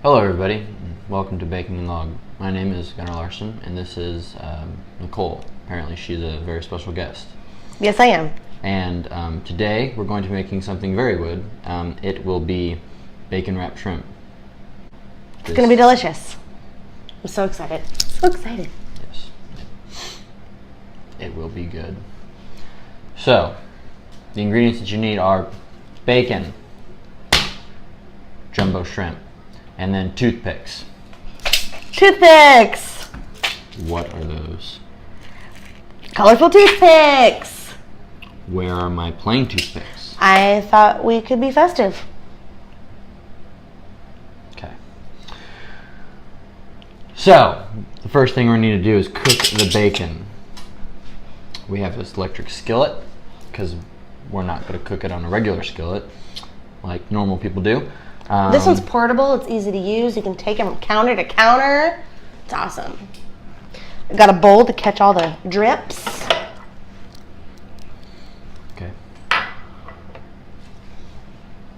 Hello everybody, welcome to Baking and Log. My name is Gunnar Larson and this is Nichole. Apparently she's a very special guest. Yes, I am. And today we're going to be making something very good. It will be bacon wrapped shrimp. It's going to be delicious. I'm so excited. So excited. Yes. It will be good. So, the ingredients that you need are bacon, jumbo shrimp, and then toothpicks. Toothpicks! What are those? Colorful toothpicks! Where are my plain toothpicks? I thought we could be festive. Okay. So, the first thing we need to do is cook the bacon. We have this electric skillet, because we're not going to cook it on a regular skillet like normal people do. This one's portable, it's easy to use. You can take it from counter to counter. It's awesome. I've got a bowl to catch all the drips. Okay.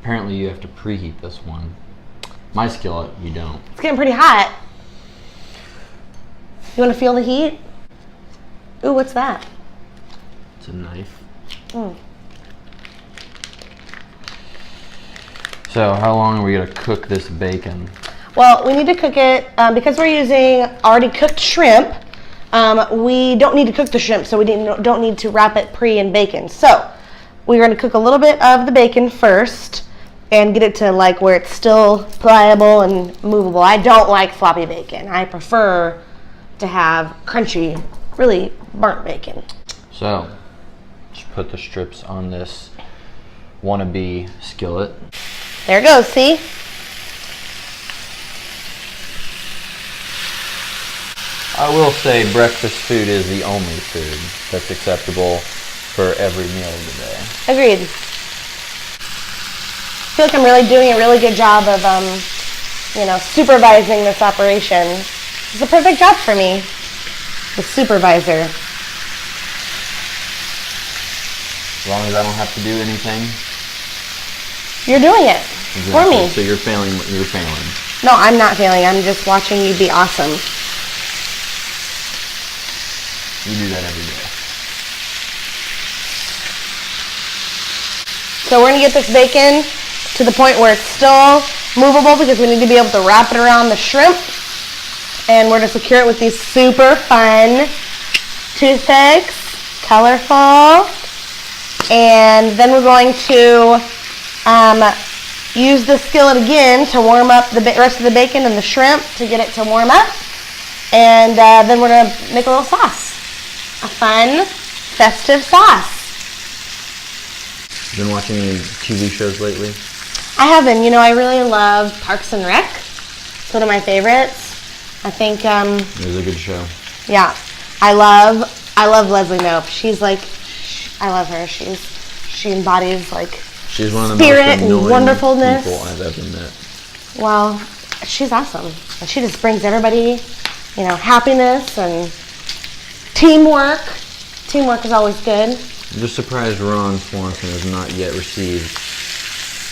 Apparently you have to preheat this one. My skillet, you don't. It's getting pretty hot. You want to feel the heat? Ooh, what's that? It's a knife. Mm. So how long are we going to cook this bacon? Well, we need to cook it, because we're using already cooked shrimp, we don't need to cook the shrimp, so we don't need to wrap it pre in bacon. So we're going to cook a little bit of the bacon first and get it to like where it's still pliable and movable. I don't like floppy bacon. I prefer to have crunchy, really burnt bacon. So, just put the strips on this wannabe skillet. There it goes, see? I will say breakfast food is the only food that's acceptable for every meal of the day. Agreed. I feel like I'm really doing a really good job of, supervising this operation. It's a perfect job for me, the supervisor. As long as I don't have to do anything. You're doing it for me. So you're failing what you're failing. No, I'm not failing. I'm just watching you be awesome. You do that every day. So we're going to get this bacon to the point where it's still movable because we need to be able to wrap it around the shrimp. And we're going to secure it with these super fun toothpicks, colorful. And then we're going to use the skillet again to warm up the rest of the bacon and the shrimp to get it to warm up. And then we're going to make a little sauce. A fun, festive sauce. Been watching any TV shows lately? I have been. I really love Parks and Rec. It's one of my favorites. I think It was a good show. yeah. I love Leslie Knope. She's like, I love her. She embodies like She's one of the spirit most and annoying wonderfulness. people I've ever met. Well, she's awesome. And she just brings everybody, happiness and teamwork. Teamwork is always good. I'm just surprised Ron Swanson has not yet received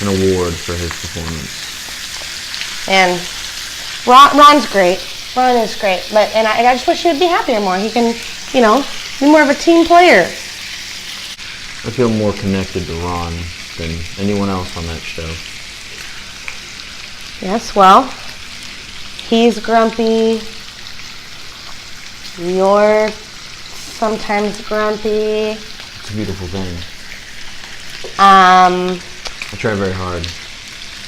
an award for his performance. And Ron's great. Ron is great. And I just wish he would be happier more. He can, be more of a team player. I feel more connected to Ron than anyone else on that show. Yes, well, he's grumpy. You're sometimes grumpy. It's a beautiful thing. I try very hard.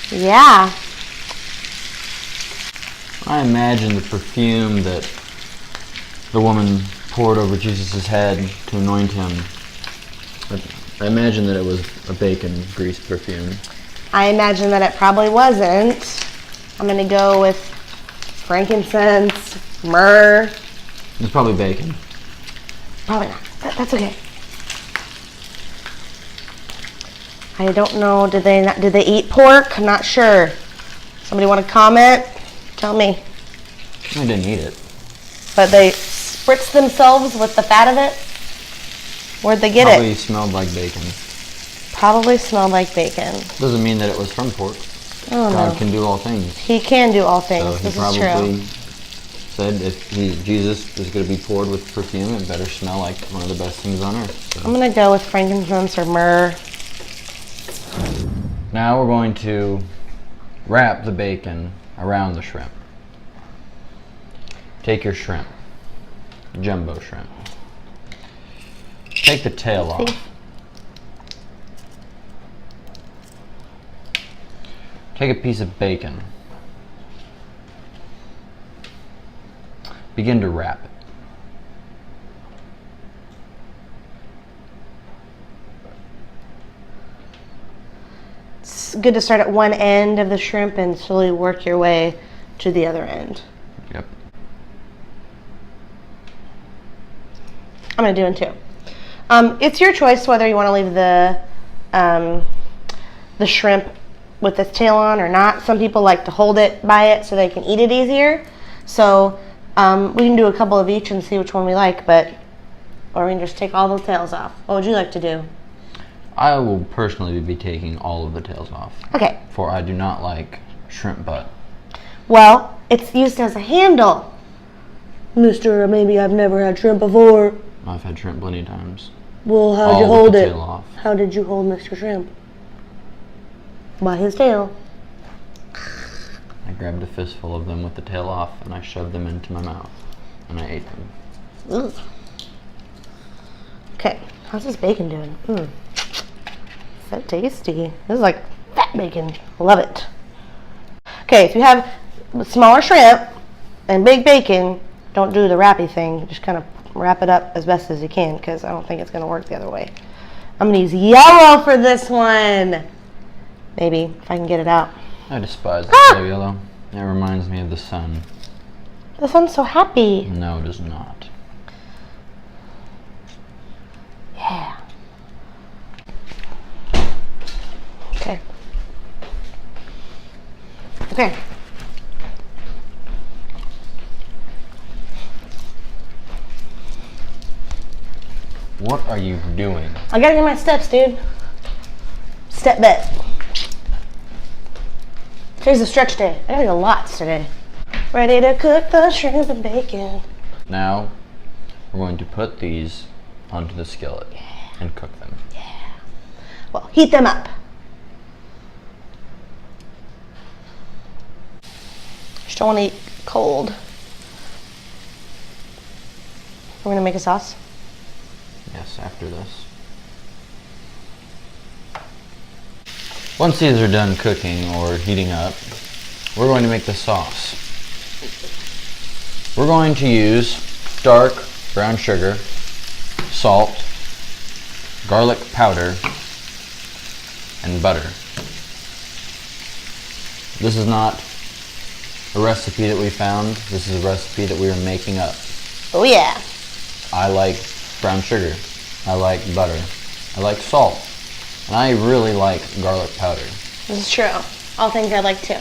Yeah. I imagine the perfume that the woman poured over Jesus' head to anoint him. I imagine that it was a bacon grease perfume. I imagine that it probably wasn't. I'm going to go with frankincense, myrrh. It's probably bacon. Probably not. That's okay. I don't know. Did they eat pork? I'm not sure. Somebody want to comment? Tell me. I didn't eat it. But they spritz themselves with the fat of it? Where'd they get Probably it? smelled like bacon. Probably smelled like bacon. Doesn't mean that it was from pork. Oh, God no. can do all things. He can do all things. So he This probably is said if Jesus is going to be poured with perfume, it better smell like one of the best things on earth. true. I'm going to go with frankincense or myrrh. Now we're going to wrap the bacon around the shrimp. Take your shrimp, jumbo shrimp. Take the tail off. Take a piece of bacon. Begin to wrap it. It's good to start at one end of the shrimp and slowly work your way to the other end. Yep. I'm going to do it too. It's your choice whether you want to leave the shrimp with its tail on or not. Some people like to hold it by it so they can eat it easier. So we can do a couple of each and see which one we like, or we can just take all the tails off. What would you like to do? I will personally be taking all of the tails off. Okay. For I do not like shrimp butt. Well, it's used as a handle. Mister, maybe I've never had shrimp before. I've had shrimp plenty of times. Well, how'd you All hold with the it? tail off. How did you hold Mr. Shrimp? By his tail. I grabbed a fistful of them with the tail off and I shoved them into my mouth and I ate them. Ugh. Okay, how's this bacon doing? So tasty. This is like fat bacon. Love it. Okay, if you have smaller shrimp and big bacon, don't do the wrappy thing. Just kind of wrap it up as best as you can because I don't think it's going to work the other way. I'm going to use yellow for this one. Maybe, if I can get it out. I despise the yellow. It reminds me of the sun. The sun's so happy. No, it is not. Yeah. Okay. Okay. What are you doing? I gotta get my steps, dude. Step bet. Today's a stretch day. I gotta do lots today. Ready to cook the shrimp and bacon. Now, we're going to put these onto the skillet and cook them. Yeah. Well, heat them up. Just don't want to eat cold. We're gonna make a sauce. Yes, after this. Once these are done cooking or heating up, we're going to make the sauce. We're going to use dark brown sugar, salt, garlic powder, and butter. This is not a recipe that we found. This is a recipe that we are making up. Oh yeah. I like brown sugar. I like butter. I like salt. And I really like garlic powder. This is true. All things I like too.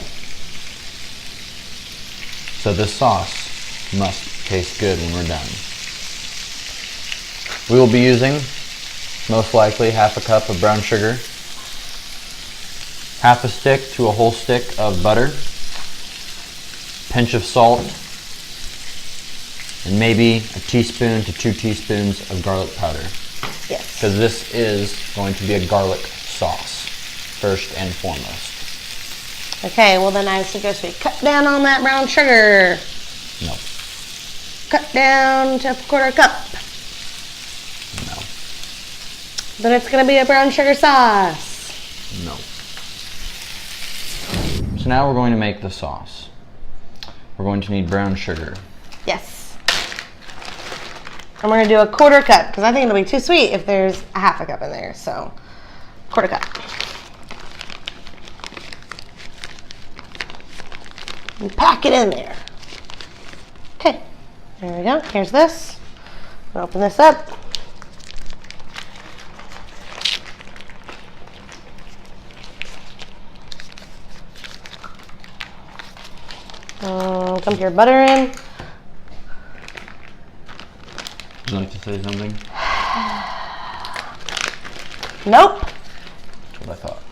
So this sauce must taste good when we're done. We will be using most likely half a cup of brown sugar, half a stick to a whole stick of butter, pinch of salt, and maybe a teaspoon to 2 teaspoons of garlic powder. Yes. Because this is going to be a garlic sauce, first and foremost. Okay, well then I suggest we cut down on that brown sugar. No. Cut down to a quarter cup. No. Then it's gonna be a brown sugar sauce. No. So now we're going to make the sauce. We're going to need brown sugar. Yes. And we're gonna do a quarter cup because I think it'll be too sweet if there's a half a cup in there. So, quarter cup. And pack it in there. Okay, there we go. Here's this. I'll open this up. Dump your butter in. Would you like to say something? Nope. That's what I thought.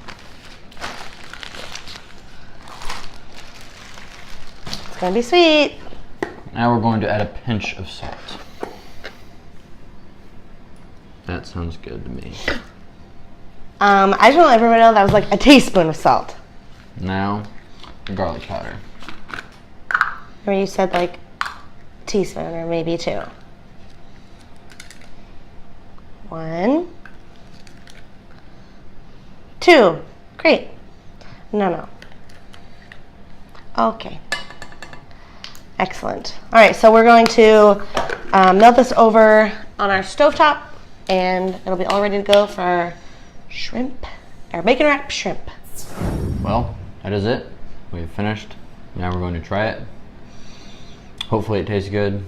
gonna be sweet. Now we're going to add a pinch of salt. That sounds good to me. I just want to let everyone know that was like a teaspoon of salt. Now, the garlic powder. Or you said like teaspoon or maybe 2. 1, 2. Great. No. Okay. Excellent. All right, so we're going to melt this over on our stovetop, and it'll be all ready to go for our shrimp, our bacon wrapped shrimp. Well, that is it. We've finished. Now we're going to try it. Hopefully it tastes good.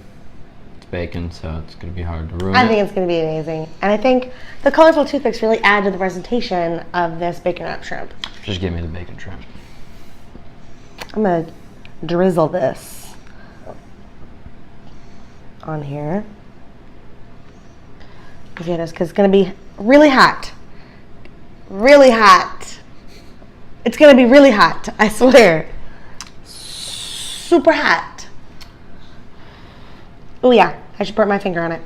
It's bacon, so it's going to be hard to ruin I think it's going to be amazing. And I think the colorful toothpicks really add to the presentation of this bacon wrapped shrimp. Just give me the bacon shrimp. I'm going to drizzle this on here. Because it's going to be really hot. Really hot. It's going to be really hot, I swear. Super hot. Oh yeah, I should burn my finger on it.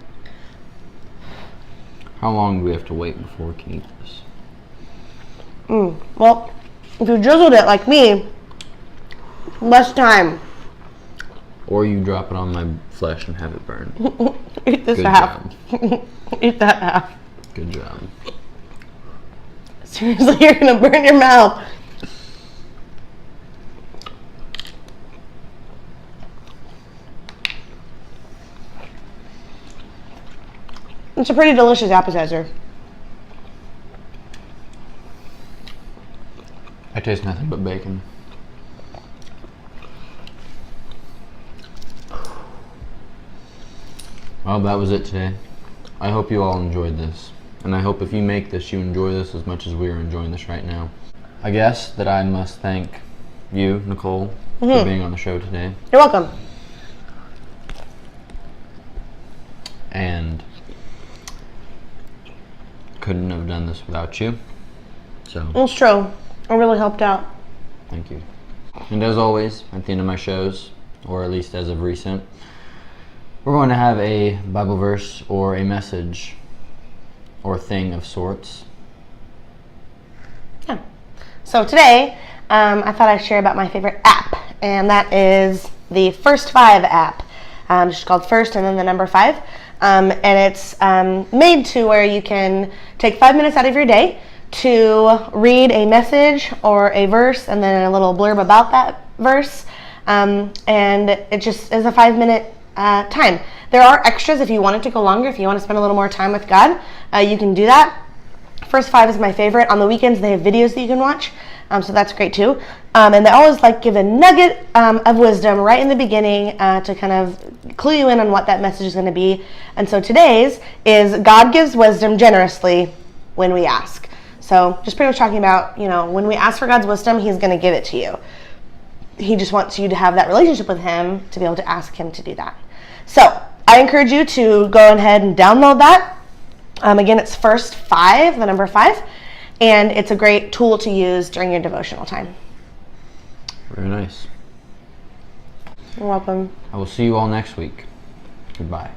How long do we have to wait before we can eat this? Well, if you drizzled it like me, less time. Or you drop it on my flesh and have it burned. Eat this Good half. job. Eat that half. Good job. Seriously, you're gonna burn your mouth. It's a pretty delicious appetizer. I taste nothing but bacon. Well, that was it today. I hope you all enjoyed this. And I hope if you make this, you enjoy this as much as we are enjoying this right now. I guess that I must thank you, Nichole, for being on the show today. You're welcome. And couldn't have done this without you. So, It's true. It really helped out. thank you. And as always, at the end of my shows, or at least as of recent, we're going to have a Bible verse or a message or thing of sorts. Yeah. So today, I thought I'd share about my favorite app, and that is the First 5 app. It's called First and then the number 5. And it's made to where you can take 5 minutes out of your day to read a message or a verse and then a little blurb about that verse. And it just is a 5-minute time. There are extras if you want it to go longer, if you want to spend a little more time with God, you can do that. First 5 is my favorite. On the weekends, they have videos that you can watch, so that's great too. And they always give a nugget of wisdom right in the beginning to kind of clue you in on what that message is going to be. And so today's is God gives wisdom generously when we ask. So just pretty much talking about, when we ask for God's wisdom, He's going to give it to you. He just wants you to have that relationship with Him to be able to ask Him to do that. So I encourage you to go ahead and download that. Again, it's First 5, the number 5, and it's a great tool to use during your devotional time. Very nice. You're welcome. I will see you all next week. Goodbye.